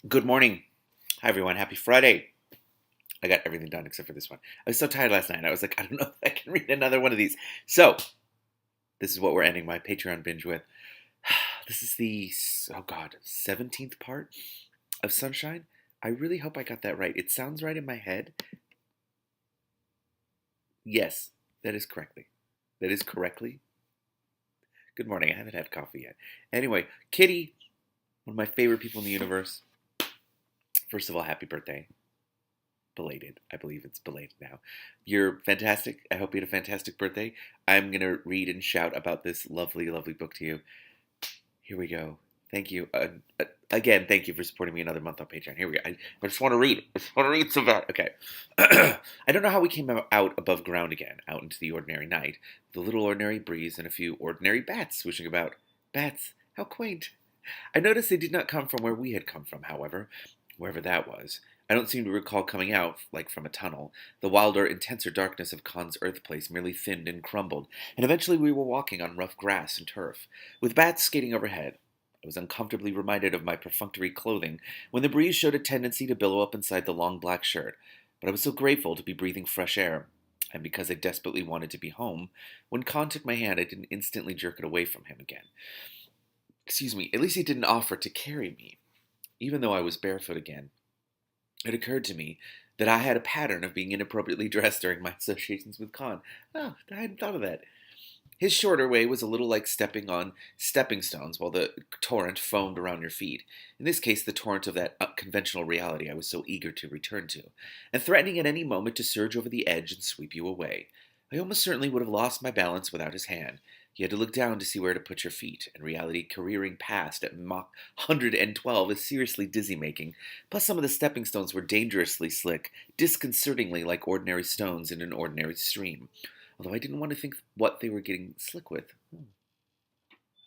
Good morning. Hi, everyone. Happy Friday. I got everything done except for this one. I was so tired last night. I was like, I don't know if I can read another one of these. So, this is what we're ending my Patreon binge with. This is the, oh God, 17th part of Sunshine. I really hope I got that right. It sounds right in my head. Yes, that is correctly. That is correctly. Good morning. I haven't had coffee yet. Anyway, Kitty, one of my favorite people in the universe. First of all, happy birthday. Belated. I believe it's belated now. You're fantastic. I hope you had a fantastic birthday. I'm going to read and shout about this lovely, lovely book to you. Here we go. Thank you. Again, thank you for supporting me another month on Patreon. Here we go. I just want to read. I just want to read so bad. Okay. I don't know how we came out above ground again, out into the ordinary night, the little ordinary breeze and a few ordinary bats swishing about. Bats. How quaint. I noticed they did not come from where we had come from, however, wherever that was. I don't seem to recall coming out, like from a tunnel. The wilder, intenser darkness of Khan's Earth place merely thinned and crumbled, and eventually we were walking on rough grass and turf, with bats skating overhead. I was uncomfortably reminded of my perfunctory clothing when the breeze showed a tendency to billow up inside the long black shirt, but I was so grateful to be breathing fresh air, and because I desperately wanted to be home, when Khan took my hand I didn't instantly jerk it away from him again. Excuse me, at least he didn't offer to carry me, even though I was barefoot again. It occurred to me that I had a pattern of being inappropriately dressed during my associations with Khan. Oh, I hadn't thought of that. His shorter way was a little like stepping on stepping stones while the torrent foamed around your feet. In this case, the torrent of that conventional reality I was so eager to return to, and threatening at any moment to surge over the edge and sweep you away. I almost certainly would have lost my balance without his hand. You had to look down to see where to put your feet, and reality careering past at Mach 112 is seriously dizzy-making. Plus, some of the stepping stones were dangerously slick, disconcertingly like ordinary stones in an ordinary stream. Although I didn't want to think what they were getting slick with.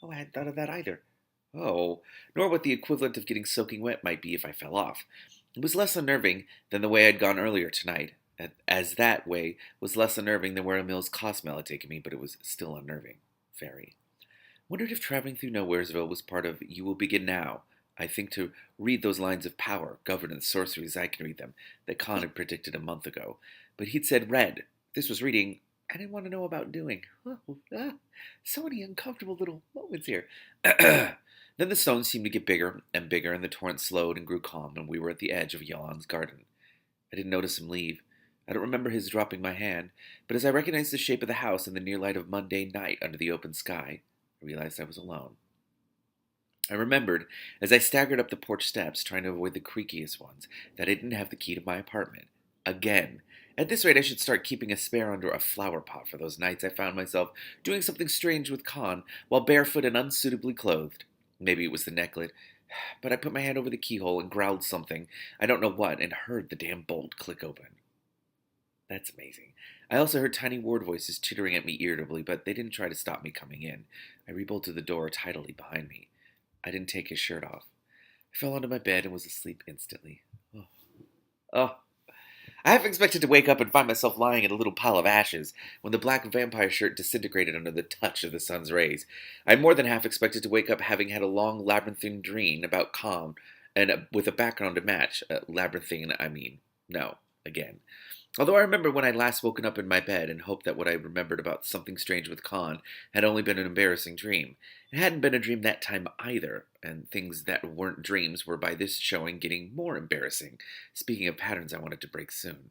Oh, I hadn't thought of that either. Oh, nor what the equivalent of getting soaking wet might be if I fell off. It was less unnerving than the way I'd gone earlier tonight, as that way was less unnerving than where Emil's Cosmel had taken me, but it was still unnerving. Very. Wondered if traveling through Nowheresville was part of You Will Begin Now. I think to read those lines of power, governance, sorcery as I can read them, that Khan had predicted a month ago. But he'd said read. This was reading I didn't want to know about doing. So many uncomfortable little moments here. Then the stones seemed to get bigger and bigger, and the torrent slowed and grew calm, and we were at the edge of Yolan's garden. I didn't notice him leave. I don't remember his dropping my hand, but as I recognized the shape of the house in the near light of mundane night under the open sky, I realized I was alone. I remembered, as I staggered up the porch steps, trying to avoid the creakiest ones, that I didn't have the key to my apartment. Again. At this rate, I should start keeping a spare under a flower pot for those nights I found myself doing something strange with Khan while barefoot and unsuitably clothed. Maybe it was the necklet, but I put my hand over the keyhole and growled something, I don't know what, and heard the damn bolt click open. That's amazing. I also heard tiny ward voices chittering at me irritably, but they didn't try to stop me coming in. I rebolted the door tidily behind me. I didn't take his shirt off. I fell onto my bed and was asleep instantly. Oh. Oh. I half expected to wake up and find myself lying in a little pile of ashes when the black vampire shirt disintegrated under the touch of the sun's rays. I more than half expected to wake up having had a long labyrinthine dream about calm and with a background to match. Labyrinthine, I mean. No, again. Although I remember when I'd last woken up in my bed and hoped that what I remembered about something strange with Khan had only been an embarrassing dream. It hadn't been a dream that time either, and things that weren't dreams were by this showing getting more embarrassing. Speaking of patterns I wanted to break soon.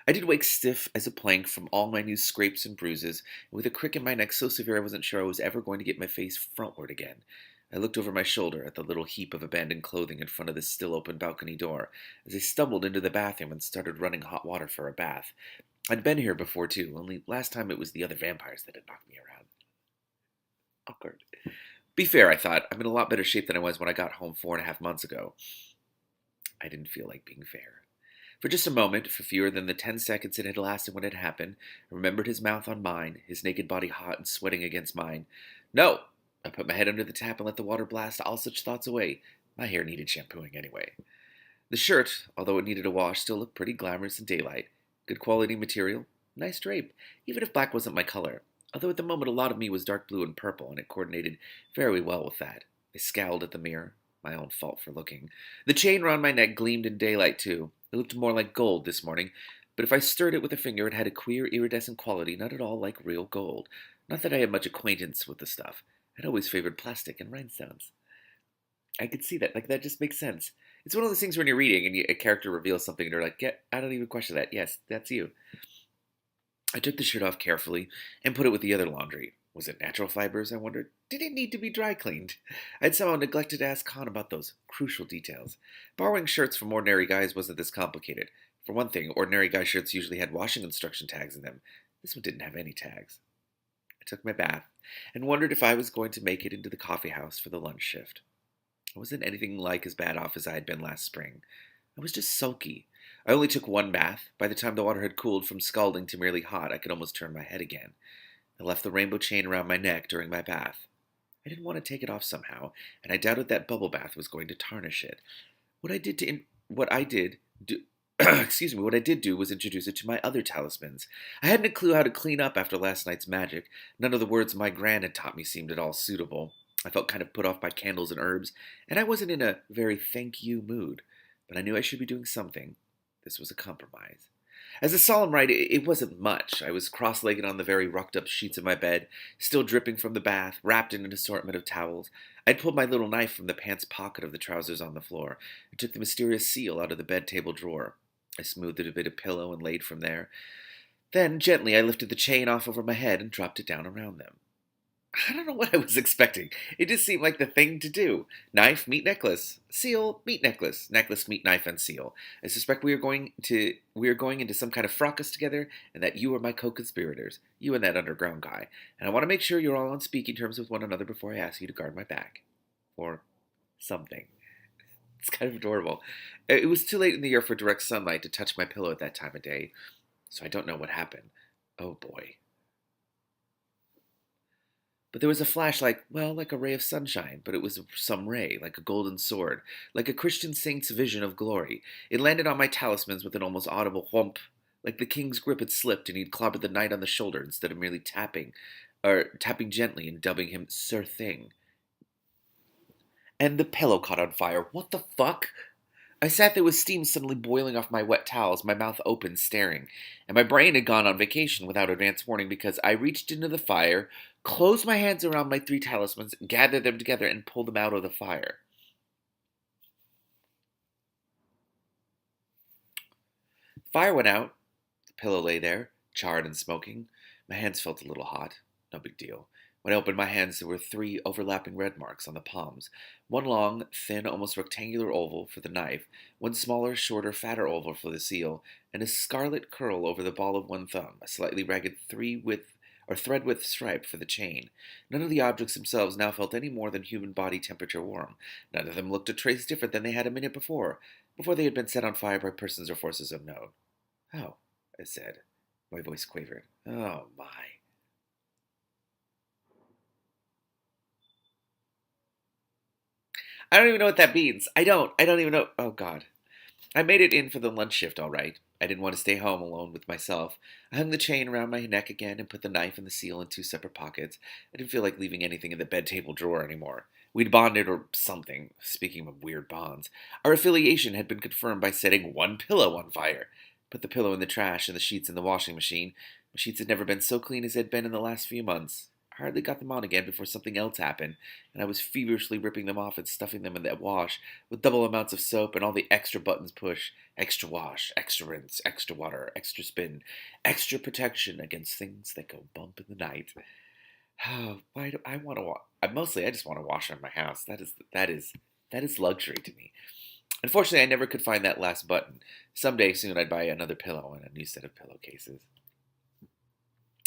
I did wake stiff as a plank from all my new scrapes and bruises, and with a crick in my neck so severe I wasn't sure I was ever going to get my face frontward again. I looked over my shoulder at the little heap of abandoned clothing in front of the still open balcony door as I stumbled into the bathroom and started running hot water for a bath. I'd been here before too, only last time it was the other vampires that had knocked me around. Awkward. Be fair, I thought. I'm in a lot better shape than I was when I got home 4.5 months ago. I didn't feel like being fair. For just a moment, for fewer than the 10 seconds it had lasted when it happened, I remembered his mouth on mine, his naked body hot and sweating against mine. No! I put my head under the tap and let the water blast all such thoughts away. My hair needed shampooing anyway. The shirt, although it needed a wash, still looked pretty glamorous in daylight. Good quality material, nice drape, even if black wasn't my color. Although at the moment a lot of me was dark blue and purple, and it coordinated very well with that. I scowled at the mirror. My own fault for looking. The chain round my neck gleamed in daylight, too. It looked more like gold this morning, but if I stirred it with a finger, it had a queer iridescent quality, not at all like real gold. Not that I had much acquaintance with the stuff. I'd always favored plastic and rhinestones. I could see that. Like, that just makes sense. It's one of those things when you're reading and a character reveals something and you're like, yeah, I don't even question that. Yes, that's you. I took the shirt off carefully and put it with the other laundry. Was it natural fibers, I wondered? Did it need to be dry cleaned? I'd somehow neglected to ask Con about those crucial details. Borrowing shirts from ordinary guys wasn't this complicated. For one thing, ordinary guy shirts usually had washing instruction tags in them. This one didn't have any tags. I took my bath and wondered if I was going to make it into the coffee house for the lunch shift. I wasn't anything like as bad off as I had been last spring. I was just sulky. I only took one bath. By the time the water had cooled from scalding to merely hot, I could almost turn my head again. I left the rainbow chain around my neck during my bath. I didn't want to take it off somehow, and I doubted that bubble bath was going to tarnish it. What I did do was introduce it to my other talismans. I hadn't a clue how to clean up after last night's magic. None of the words my gran had taught me seemed at all suitable. I felt kind of put off by candles and herbs, and I wasn't in a very thank you mood, but I knew I should be doing something. This was a compromise. As a solemn rite, it wasn't much. I was cross-legged on the very rucked-up sheets of my bed, still dripping from the bath, wrapped in an assortment of towels. I'd pulled my little knife from the pants pocket of the trousers on the floor, and took the mysterious seal out of the bed table drawer. I smoothed it a bit of pillow and laid from there. Then, gently, I lifted the chain off over my head and dropped it down around them. I don't know what I was expecting. It just seemed like the thing to do. Knife, meat, necklace. Seal, meat, necklace. Necklace, meat, knife, and seal. I suspect we are going into some kind of fracas together, and that you are my co-conspirators. You and that underground guy. And I want to make sure you're all on speaking terms with one another before I ask you to guard my back. Or something. It's kind of adorable. It was too late in the year for direct sunlight to touch my pillow at that time of day, so I don't know what happened. Oh boy. But there was a flash like a ray of sunshine, but it was some ray, like a golden sword, like a Christian saint's vision of glory. It landed on my talismans with an almost audible whomp, like the king's grip had slipped and he'd clobbered the knight on the shoulder instead of merely tapping gently and dubbing him Sir Thing. And the pillow caught on fire. What the fuck? I sat there with steam suddenly boiling off my wet towels, my mouth open, staring. And my brain had gone on vacation without advance warning because I reached into the fire, closed my hands around my 3 talismans, gathered them together, and pulled them out of the fire. The fire went out. The pillow lay there, charred and smoking. My hands felt a little hot. No big deal. When I opened my hands, there were 3 overlapping red marks on the palms. One long, thin, almost rectangular oval for the knife, one smaller, shorter, fatter oval for the seal, and a scarlet curl over the ball of one thumb, a slightly ragged thread-width stripe for the chain. None of the objects themselves now felt any more than human body temperature warm. None of them looked a trace different than they had a minute before they had been set on fire by persons or forces unknown. Oh, I said. My voice quavered. Oh, my. I don't even know what that means. I don't even know. Oh, God. I made it in for the lunch shift, all right. I didn't want to stay home alone with myself. I hung the chain around my neck again and put the knife and the seal in 2 separate pockets. I didn't feel like leaving anything in the bed table drawer anymore. We'd bonded or something. Speaking of weird bonds, our affiliation had been confirmed by setting one pillow on fire. Put the pillow in the trash and the sheets in the washing machine. My sheets had never been so clean as they'd been in the last few months. I hardly got them on again before something else happened, and I was feverishly ripping them off and stuffing them in that wash with double amounts of soap and all the extra buttons pushed. Extra wash, extra rinse, extra water, extra spin, extra protection against things that go bump in the night. Oh, why do I want to wash? Mostly, I just want to wash around my house. That is luxury to me. Unfortunately, I never could find that last button. Someday soon, I'd buy another pillow and a new set of pillowcases.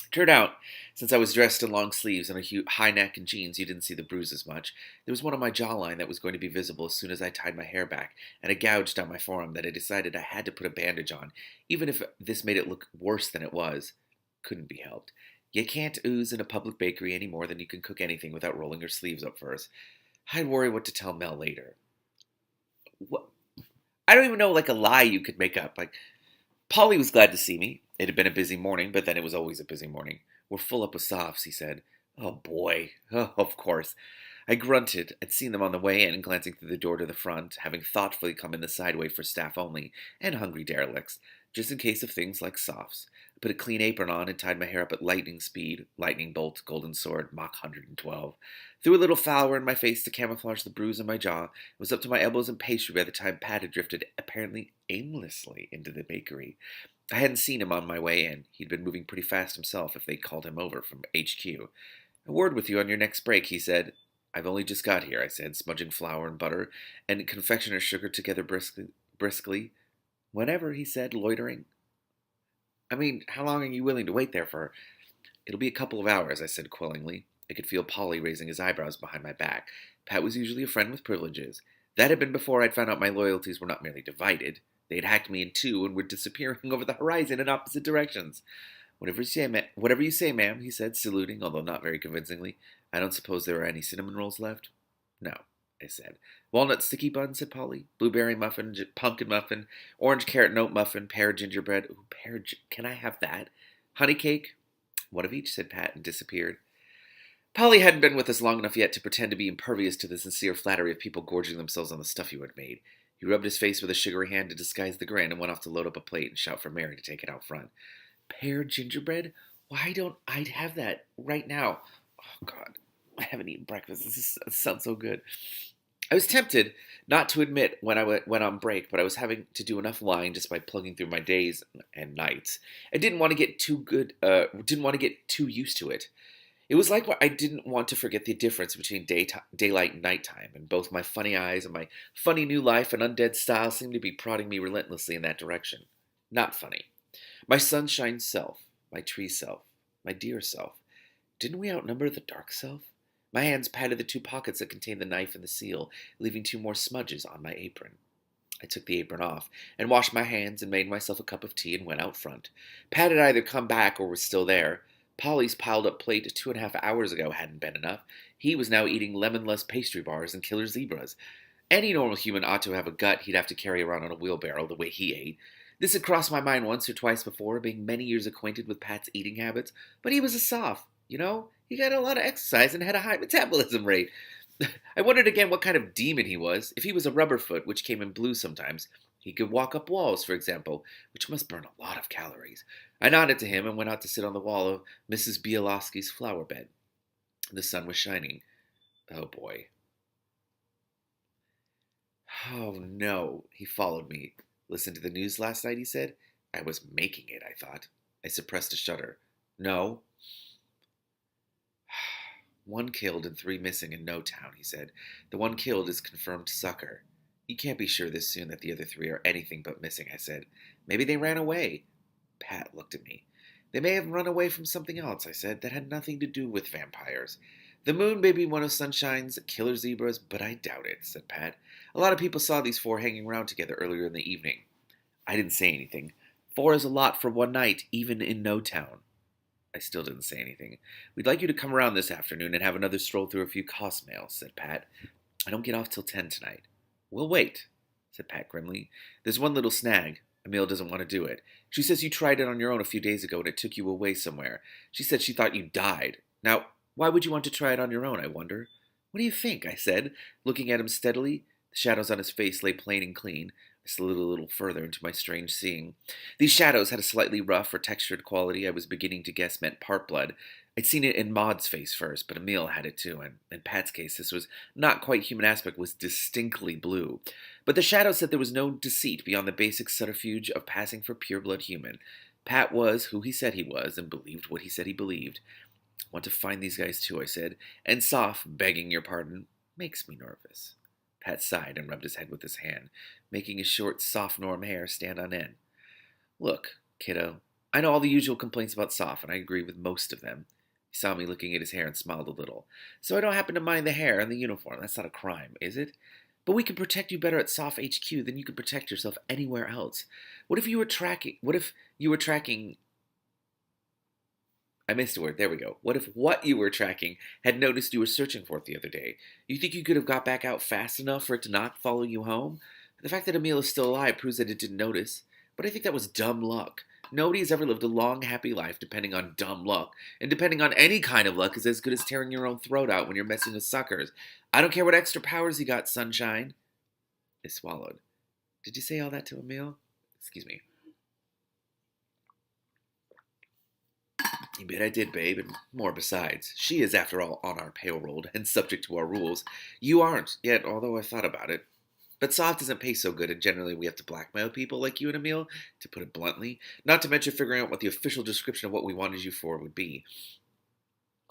Turned out, since I was dressed in long sleeves and a high neck and jeans, you didn't see the bruises much. There was one on my jawline that was going to be visible as soon as I tied my hair back, and a gouge down my forearm that I decided I had to put a bandage on, even if this made it look worse than it was. Couldn't be helped. You can't ooze in a public bakery any more than you can cook anything without rolling your sleeves up first. I'd worry what to tell Mel later. What? I don't even know, like, a lie you could make up. Like, Polly was glad to see me. It had been a busy morning, but then it was always a busy morning. We're full up with softs, he said. Oh, boy. Oh, of course. I grunted. I'd seen them on the way in, glancing through the door to the front, having thoughtfully come in the sideway for staff only and hungry derelicts, just in case of things like softs. I put a clean apron on and tied my hair up at lightning speed, lightning bolt, golden sword, Mach 112. Threw a little flour in my face to camouflage the bruise on my jaw, and was up to my elbows in pastry by the time Pat had drifted, apparently aimlessly, into the bakery. I hadn't seen him on my way in. He'd been moving pretty fast himself if they'd called him over from HQ. A word with you on your next break, he said. I've only just got here, I said, smudging flour and butter and confectioner's sugar together briskly. Whenever, he said, loitering. I mean, how long are you willing to wait there for? It'll be a couple of hours, I said quillingly. I could feel Polly raising his eyebrows behind my back. Pat was usually a friend with privileges. That had been before I'd found out my loyalties were not merely divided. They had hacked me in two and were disappearing over the horizon in opposite directions. Whatever you say, ma'am, he said, saluting, although not very convincingly. I don't suppose there are any cinnamon rolls left? No, I said. Walnut sticky bun, said Polly. Blueberry muffin, pumpkin muffin, orange carrot and oat muffin, pear gingerbread. Ooh, can I have that? Honey cake? One of each, said Pat, and disappeared. Polly hadn't been with us long enough yet to pretend to be impervious to the sincere flattery of people gorging themselves on the stuff you had made. He rubbed his face with a sugary hand to disguise the grin and went off to load up a plate and shout for Mary to take it out front. Pear gingerbread? Why don't I have that right now? Oh, God, I haven't eaten breakfast. This sounds so good. I was tempted not to admit when I went on break, but I was having to do enough lying just by plugging through my days and nights. I didn't want to get too used to it. It was like I didn't want to forget the difference between daylight and nighttime, and both my funny eyes and my funny new life and undead style seemed to be prodding me relentlessly in that direction. Not funny. My sunshine self, my tree self, my dear self. Didn't we outnumber the dark self? My hands patted the two pockets that contained the knife and the seal, leaving two more smudges on my apron. I took the apron off and washed my hands and made myself a cup of tea and went out front. Pat had either come back or was still there. Polly's piled-up plate 2.5 hours ago hadn't been enough. He was now eating lemon-less pastry bars and killer zebras. Any normal human ought to have a gut he'd have to carry around on a wheelbarrow the way he ate. This had crossed my mind once or twice before, being many years acquainted with Pat's eating habits, but he was a soph, you know? He got a lot of exercise and had a high metabolism rate. I wondered again what kind of demon he was. If he was a rubberfoot, which came in blue sometimes, he could walk up walls, for example, which must burn a lot of calories. I nodded to him and went out to sit on the wall of Mrs. Bielowski's flower bed. The sun was shining. Oh, boy. Oh, no. He followed me. Listen to the news last night, he said. I was making it, I thought. I suppressed a shudder. No. 1 killed and 3 missing in no town, he said. The 1 killed is confirmed sucker. You can't be sure this soon that the other 3 are anything but missing, I said. Maybe they ran away. Pat looked at me. They may have run away from something else, I said, that had nothing to do with vampires. The moon may be one of Sunshine's killer zebras, but I doubt it, said Pat. A lot of people saw these 4 hanging around together earlier in the evening. I didn't say anything. 4 is a lot for one night, even in no town. I still didn't say anything. We'd like you to come around this afternoon and have another stroll through a few cost mails, said Pat. I don't get off till 10 tonight. We'll wait, said Pat grimly. There's one little snag. Emil doesn't want to do it. She says you tried it on your own a few days ago and it took you away somewhere. She said she thought you died. Now, why would you want to try it on your own, I wonder? What do you think? I said, looking at him steadily. The shadows on his face lay plain and clean. I slid a little further into my strange seeing. These shadows had a slightly rough or textured quality I was beginning to guess meant part blood. I'd seen it in Maud's face first, but Emil had it too, and in Pat's case this was not quite human aspect, was distinctly blue. But the shadows said there was no deceit beyond the basic subterfuge of passing for pure-blood human. Pat was who he said he was, and believed what he said he believed. Want to find these guys too, I said, and Soph, begging your pardon, makes me nervous. Pat sighed and rubbed his head with his hand, making his short, soft Norm hair stand on end. Look, kiddo, I know all the usual complaints about Soph, and I agree with most of them. He saw me looking at his hair and smiled a little. So I don't happen to mind the hair and the uniform. That's not a crime, is it? But we can protect you better at Soph HQ than you can protect yourself anywhere else. What if you were tracking... I missed a word. There we go. What if what you were tracking had noticed you were searching for it the other day? You think you could have got back out fast enough for it to not follow you home? The fact that Emil is still alive proves that it didn't notice. But I think that was dumb luck. Nobody's ever lived a long, happy life depending on dumb luck. And depending on any kind of luck is as good as tearing your own throat out when you're messing with suckers. I don't care what extra powers you got, sunshine. I swallowed. Did you say all that to Emil? Excuse me. You bet I did, babe, and more besides. She is, after all, on our payroll and subject to our rules. You aren't, yet, although I thought about it. But Soft doesn't pay so good, and generally we have to blackmail people like you and Emil, to put it bluntly. Not to mention figuring out what the official description of what we wanted you for would be.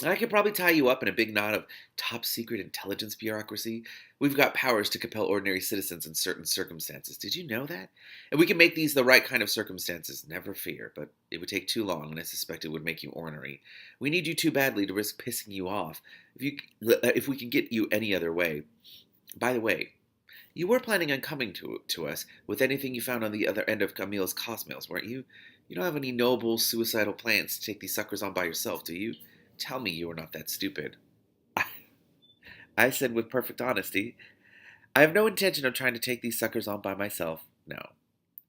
I could probably tie you up in a big knot of top-secret intelligence bureaucracy. We've got powers to compel ordinary citizens in certain circumstances. Did you know that? And we can make these the right kind of circumstances, never fear. But it would take too long, and I suspect it would make you ornery. We need you too badly to risk pissing you off. If we can get you any other way. By the way, you were planning on coming to us with anything you found on the other end of Camille's cosmos, weren't you? You don't have any noble, suicidal plans to take these suckers on by yourself, do you? Tell me you are not that stupid. I said with perfect honesty, I have no intention of trying to take these suckers on by myself. No.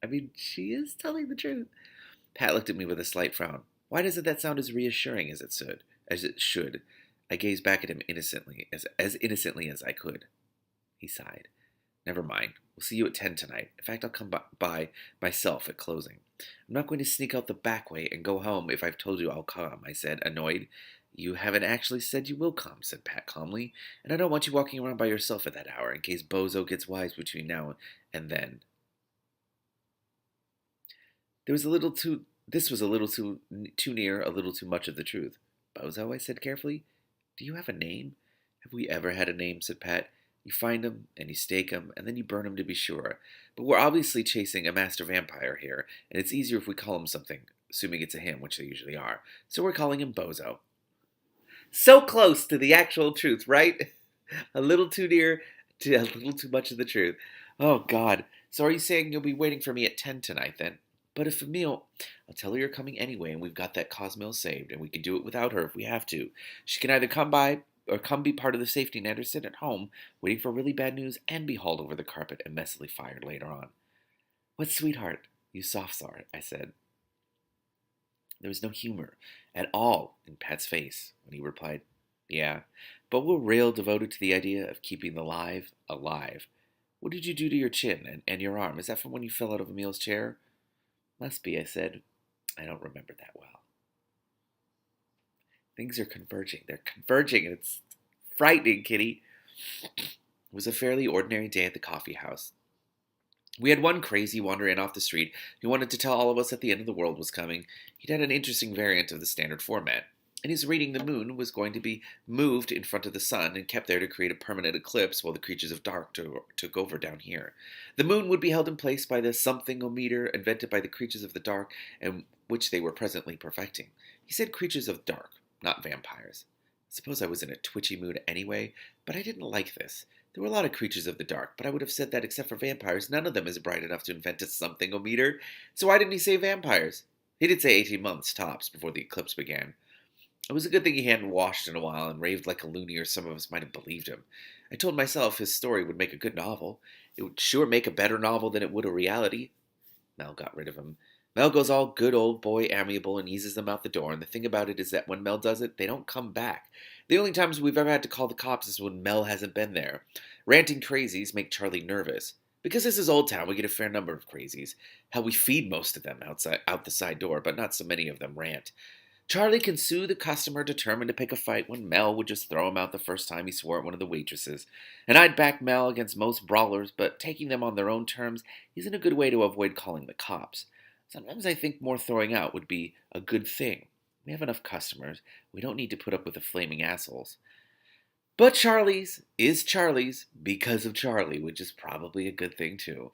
I mean, she is telling the truth. Pat looked at me with a slight frown. Why doesn't that sound as reassuring as it should? I gazed back at him innocently, as innocently as I could. He sighed. Never mind. We'll see you at 10 tonight. In fact, I'll come by myself at closing. I'm not going to sneak out the back way and go home if I've told you I'll come, I said, annoyed. You haven't actually said you will come, said Pat calmly, and I don't want you walking around by yourself at that hour in case Bozo gets wise between now and then. This was a little too near, a little too much of the truth. Bozo, I said carefully. Do you have a name? Have we ever had a name, said Pat. You find him, and you stake him, and then you burn him to be sure. But we're obviously chasing a master vampire here, and it's easier if we call him something, assuming it's a him, which they usually are. So we're calling him Bozo. So close to the actual truth, right? A little too near to a little too much of the truth. Oh, God. So are you saying you'll be waiting for me at 10 tonight, then? But if Emil... I'll tell her you're coming anyway, and we've got that Cosmill saved, and we can do it without her if we have to. She can either come by or come be part of the safety net or sit at home, waiting for really bad news and be hauled over the carpet and messily fired later on. What sweetheart, you soft-sort, I said. There was no humor at all in Pat's face when he replied, yeah, but we're real devoted to the idea of keeping the live alive. What did you do to your chin and your arm? Is that from when you fell out of Emil's chair? Must be, I said. I don't remember that well. Things are converging. They're converging, and it's frightening, Kitty. It was a fairly ordinary day at the coffee house. We had one crazy wander in off the street who wanted to tell all of us that the end of the world was coming. He'd had an interesting variant of the standard format. In his reading, the moon was going to be moved in front of the sun and kept there to create a permanent eclipse while the creatures of dark took over down here. The moon would be held in place by the something-o-meter invented by the creatures of the dark and which they were presently perfecting. He said creatures of dark, not vampires. I suppose I was in a twitchy mood anyway, but I didn't like this. There were a lot of creatures of the dark, but I would have said that except for vampires, none of them is bright enough to invent a something-o-meter. So why didn't he say vampires? He did say 18 months, tops, before the eclipse began. It was a good thing he hadn't washed in a while and raved like a loony, or some of us might have believed him. I told myself his story would make a good novel. It would sure make a better novel than it would a reality. Mel got rid of him. Mel goes all good old boy amiable and eases them out the door, and the thing about it is that when Mel does it, they don't come back. The only times we've ever had to call the cops is when Mel hasn't been there. Ranting crazies make Charlie nervous. Because this is Old Town, we get a fair number of crazies. Hell, we feed most of them out the side door, but not so many of them rant. Charlie can sue the customer determined to pick a fight when Mel would just throw him out the first time he swore at one of the waitresses. And I'd back Mel against most brawlers, but taking them on their own terms isn't a good way to avoid calling the cops. Sometimes I think more throwing out would be a good thing. We have enough customers. We don't need to put up with the flaming assholes. But Charlie's is Charlie's because of Charlie, which is probably a good thing too.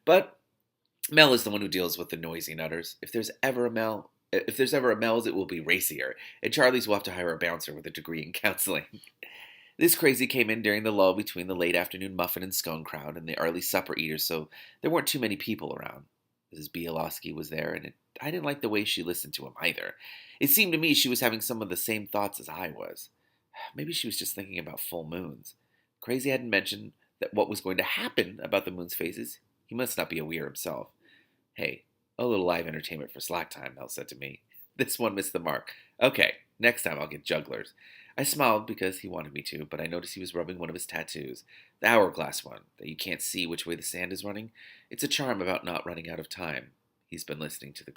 But Mel is the one who deals with the noisy nutters. If there's ever a Mel's, it will be racier, and Charlie's will have to hire a bouncer with a degree in counseling. This crazy came in during the lull between the late afternoon muffin and scone crowd and the early supper eaters, so there weren't too many people around. Mrs. Bielowski was there, and I didn't like the way she listened to him either. It seemed to me she was having some of the same thoughts as I was. Maybe she was just thinking about full moons. Crazy hadn't mentioned that what was going to happen about the moon's phases. He must not be aware himself. Hey, A little live entertainment for slack time, Mel said to me. This one missed the mark. Okay, next time I'll get jugglers. I smiled because he wanted me to, but I noticed he was rubbing one of his tattoos, the hourglass one, that you can't see which way the sand is running. It's a charm about not running out of time. He'd been listening to the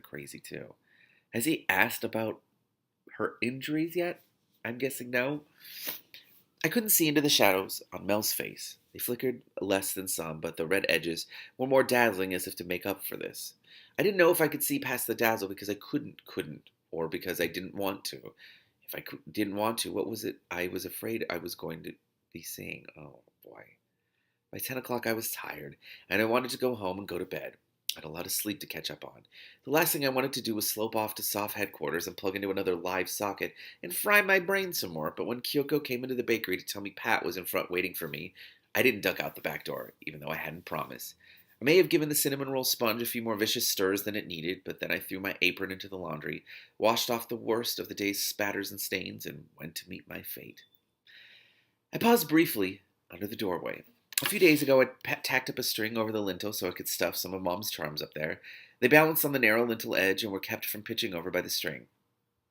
crazy too. Has he asked about her injuries yet? I'm guessing no. I couldn't see into the shadows on Mel's face. They flickered less than some, but the red edges were more dazzling as if to make up for this. I didn't know if I could see past the dazzle because I couldn't, or because I didn't want to. If I didn't want to, what was it I was afraid I was going to be seeing? Oh, boy. By 10 o'clock, I was tired, and I wanted to go home and go to bed. I had a lot of sleep to catch up on. The last thing I wanted to do was slope off to soft headquarters and plug into another live socket and fry my brain some more, but when Kyoko came into the bakery to tell me Pat was in front waiting for me, I didn't duck out the back door, even though I hadn't promised. I may have given the cinnamon roll sponge a few more vicious stirs than it needed, but then I threw my apron into the laundry, washed off the worst of the day's spatters and stains, and went to meet my fate. I paused briefly under the doorway. A few days ago, I tacked up a string over the lintel so I could stuff some of Mom's charms up there. They balanced on the narrow lintel edge and were kept from pitching over by the string.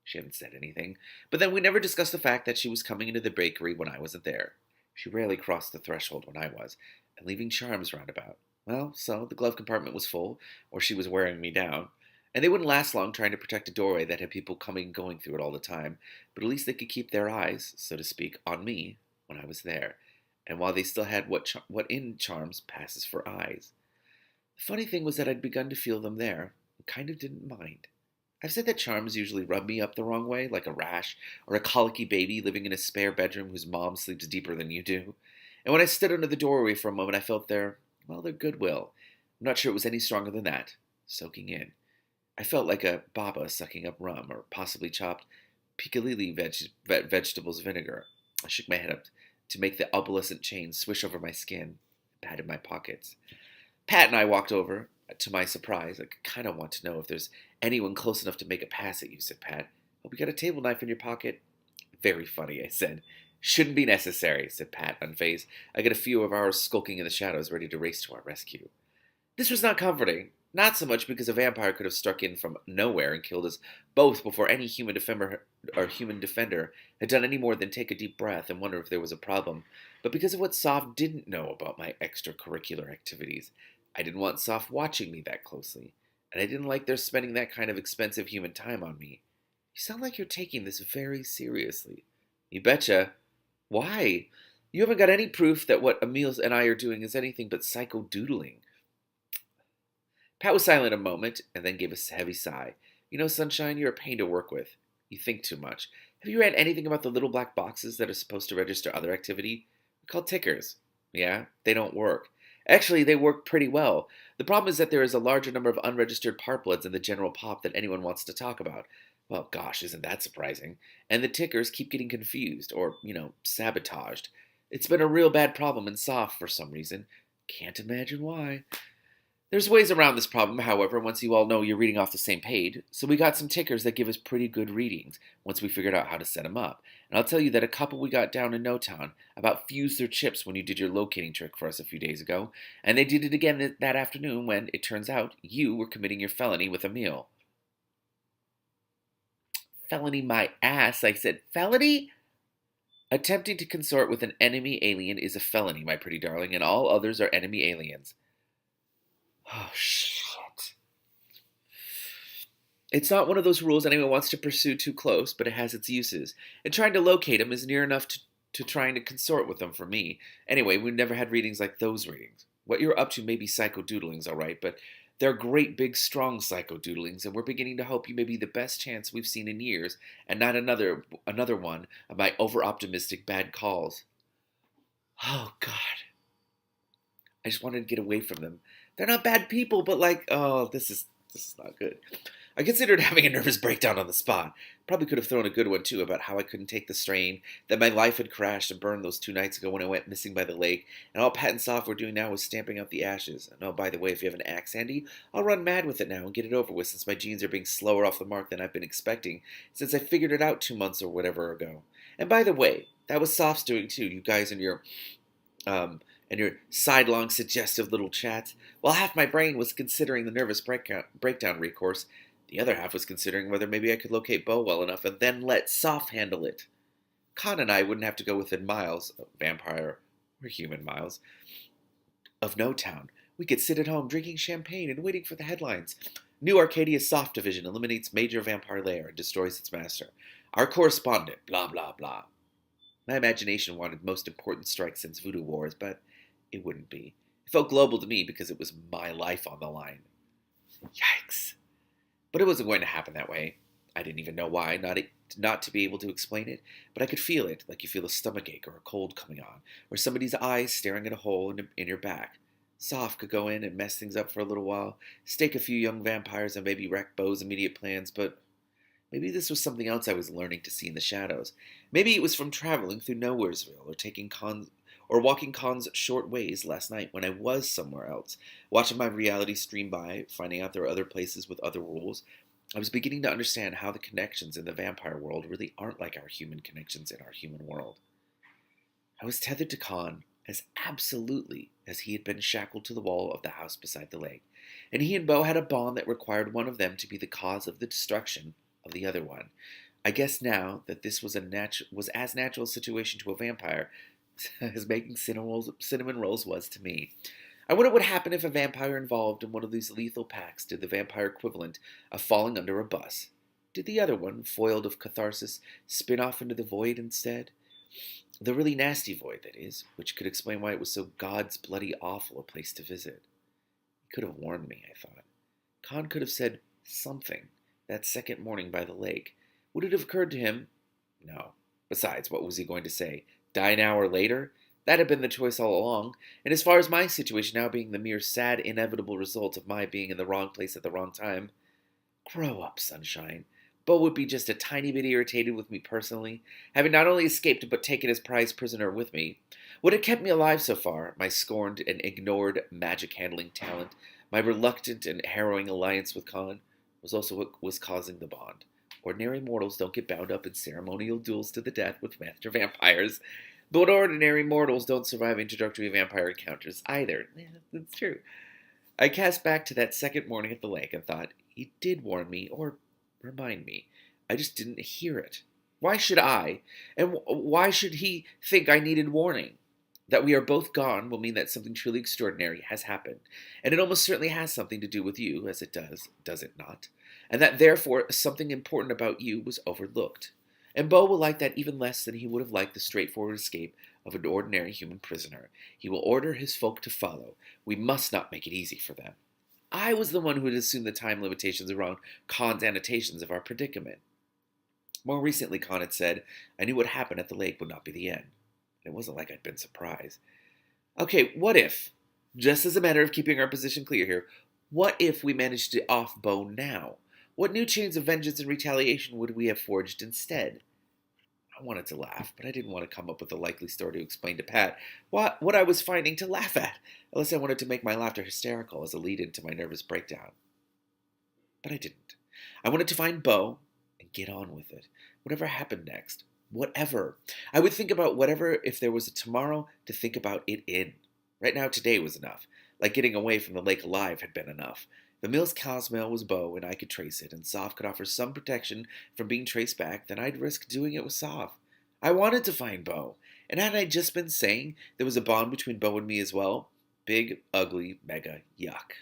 She hadn't said anything, but then we never discussed the fact that she was coming into the bakery when I wasn't there. She rarely crossed the threshold when I was, and leaving charms roundabout. Well, so the glove compartment was full, or she was wearing me down. And they wouldn't last long trying to protect a doorway that had people coming and going through it all the time, but at least they could keep their eyes, so to speak, on me when I was there. And while they still had what in charms passes for eyes. The funny thing was that I'd begun to feel them there, and kind of didn't mind. I've said that charms usually rub me up the wrong way, like a rash, or a colicky baby living in a spare bedroom whose mom sleeps deeper than you do. And when I stood under the doorway for a moment, I felt their goodwill. I'm not sure it was any stronger than that, soaking in. I felt like a baba sucking up rum, or possibly chopped piccalilli vegetables vinegar. I shook my head up to make the opalescent chain swish over my skin, and patted my pockets. Pat and I walked over. To my surprise, I kind of want to know if there's anyone close enough to make a pass at you, said Pat. Hope you got a table knife in your pocket. Very funny, I said. Shouldn't be necessary, said Pat, unfazed. I got a few of ours skulking in the shadows, ready to race to our rescue. This was not comforting. Not so much because a vampire could have struck in from nowhere and killed us both before any human defender had done any more than take a deep breath and wonder if there was a problem, but because of what Soph didn't know about my extracurricular activities. I didn't want Soph watching me that closely, and I didn't like their spending that kind of expensive human time on me. You sound like you're taking this very seriously. You betcha. Why? You haven't got any proof that what Emil and I are doing is anything but psycho-doodling. Pat was silent a moment, and then gave a heavy sigh. You know, Sunshine, you're a pain to work with. You think too much. Have you read anything about the little black boxes that are supposed to register other activity? They're called tickers. Yeah, they don't work. Actually, they work pretty well. The problem is that there is a larger number of unregistered part bloods in the general pop than anyone wants to talk about. Well, gosh, isn't that surprising? And the tickers keep getting confused, or, sabotaged. It's been a real bad problem in Soph for some reason. Can't imagine why. There's ways around this problem, however, once you all know you're reading off the same page, so we got some tickers that give us pretty good readings, once we figured out how to set them up. And I'll tell you that a couple we got down in no time about fused their chips when you did your locating trick for us a few days ago, and they did it again that afternoon when, it turns out, you were committing your felony with Emil. Felony my ass, I said. Felony? Attempting to consort with an enemy alien is a felony, my pretty darling, and all others are enemy aliens. Oh, shit. It's not one of those rules anyone wants to pursue too close, but it has its uses. And trying to locate them is near enough to trying to consort with them for me. Anyway, we've never had readings like those readings. What you're up to may be psychodoodlings, all right, but they're great, big, strong psychodoodlings, and we're beginning to hope you may be the best chance we've seen in years, and not another one of my over-optimistic bad calls. Oh, God. I just wanted to get away from them. They're not bad people, but this is not good. I considered having a nervous breakdown on the spot. Probably could have thrown a good one, too, about how I couldn't take the strain, that my life had crashed and burned those 2 nights ago when I went missing by the lake, and all Pat and Soph were doing now was stamping out the ashes. And oh, by the way, if you have an axe handy, I'll run mad with it now and get it over with, since my genes are being slower off the mark than I've been expecting, since I figured it out 2 months or whatever ago. And by the way, that was Soph's doing, too, you guys and your and your sidelong suggestive little chats. While half my brain was considering the nervous breakdown recourse, the other half was considering whether maybe I could locate Bo well enough and then let Soph handle it. Con and I wouldn't have to go within miles, vampire or human miles, of no town. We could sit at home drinking champagne and waiting for the headlines. New Arcadia's soft division eliminates major vampire lair and destroys its master. Our correspondent, blah blah blah. My imagination wanted most important strike since Voodoo Wars, but it wouldn't be. It felt global to me because it was my life on the line. Yikes. But it wasn't going to happen that way. I didn't even know why, not to be able to explain it, but I could feel it, like you feel a stomachache or a cold coming on, or somebody's eyes staring at a hole in your back. Soph could go in and mess things up for a little while, stake a few young vampires and maybe wreck Bo's immediate plans, but maybe this was something else I was learning to see in the shadows. Maybe it was from traveling through Nowheresville or walking Con's short ways last night when I was somewhere else, watching my reality stream by, finding out there were other places with other rules. I was beginning to understand how the connections in the vampire world really aren't like our human connections in our human world. I was tethered to Con as absolutely as he had been shackled to the wall of the house beside the lake, and he and Bo had a bond that required one of them to be the cause of the destruction of the other one. I guess now that this was as natural a situation to a vampire as making cinnamon rolls was to me. I wonder what would happen if a vampire involved in one of these lethal pacts did the vampire equivalent of falling under a bus. Did the other one, foiled of catharsis, spin off into the void instead? The really nasty void, that is, which could explain why it was so God's bloody awful a place to visit. He could have warned me, I thought. Con could have said something that second morning by the lake. Would it have occurred to him? No. Besides, what was he going to say? Die an hour later? That had been the choice all along, and as far as my situation now being the mere sad, inevitable result of my being in the wrong place at the wrong time, grow up, sunshine. Bo would be just a tiny bit irritated with me personally, having not only escaped but taken his prized prisoner with me. What had kept me alive so far, my scorned and ignored magic-handling talent, my reluctant and harrowing alliance with Con, was also what was causing the bond. Ordinary mortals don't get bound up in ceremonial duels to the death with master vampires. But ordinary mortals don't survive introductory vampire encounters either. Yeah, that's true. I cast back to that second morning at the lake and thought, he did warn me, or remind me. I just didn't hear it. Why should I? And why should he think I needed warning? That we are both gone will mean that something truly extraordinary has happened. And it almost certainly has something to do with you, as it does it not? And that therefore something important about you was overlooked. And Bo will like that even less than he would have liked the straightforward escape of an ordinary human prisoner. He will order his folk to follow. We must not make it easy for them. I was the one who had assumed the time limitations around Con's annotations of our predicament. More recently, Con had said, I knew what happened at the lake would not be the end. It wasn't like I'd been surprised. Okay, what if, just as a matter of keeping our position clear here, what if we managed to off Bo now? What new chains of vengeance and retaliation would we have forged instead? I wanted to laugh, but I didn't want to come up with a likely story to explain to Pat what I was finding to laugh at, unless I wanted to make my laughter hysterical as a lead-in to my nervous breakdown. But I didn't. I wanted to find Bo and get on with it. Whatever happened next. Whatever. I would think about whatever if there was a tomorrow to think about it in. Right now, today was enough. Like getting away from the lake alive had been enough. If Emil's cow smell was Bo and I could trace it, and Soph could offer some protection from being traced back, then I'd risk doing it with Soph. I wanted to find Bo, and hadn't I just been saying there was a bond between Bo and me as well? Big, ugly, mega yuck.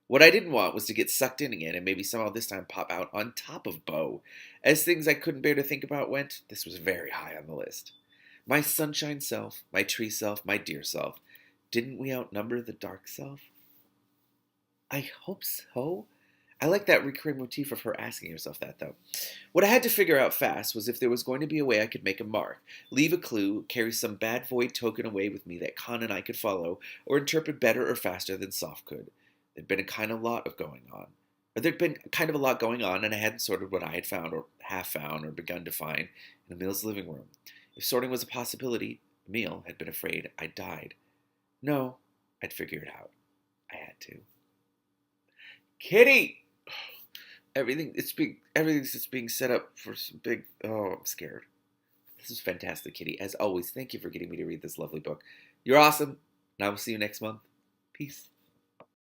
What I didn't want was to get sucked in again and maybe somehow this time pop out on top of Bo. As things I couldn't bear to think about went, this was very high on the list. My sunshine self, my tree self, my dear self. Didn't we outnumber the dark self? I hope so. I like that recurring motif of her asking herself that, though. What I had to figure out fast was if there was going to be a way I could make a mark, leave a clue, carry some bad void token away with me that Con and I could follow, or interpret better or faster than Soph could. There'd been a lot going on, and I hadn't sorted what I had found, or half found, or begun to find, in Emil's living room. If sorting was a possibility, Emil had been afraid I died. No, I'd figure it out. I had to. Kitty! Everything's just being set up for some big... Oh, I'm scared. This is fantastic, Kitty. As always, thank you for getting me to read this lovely book. You're awesome. And I will see you next month. Peace.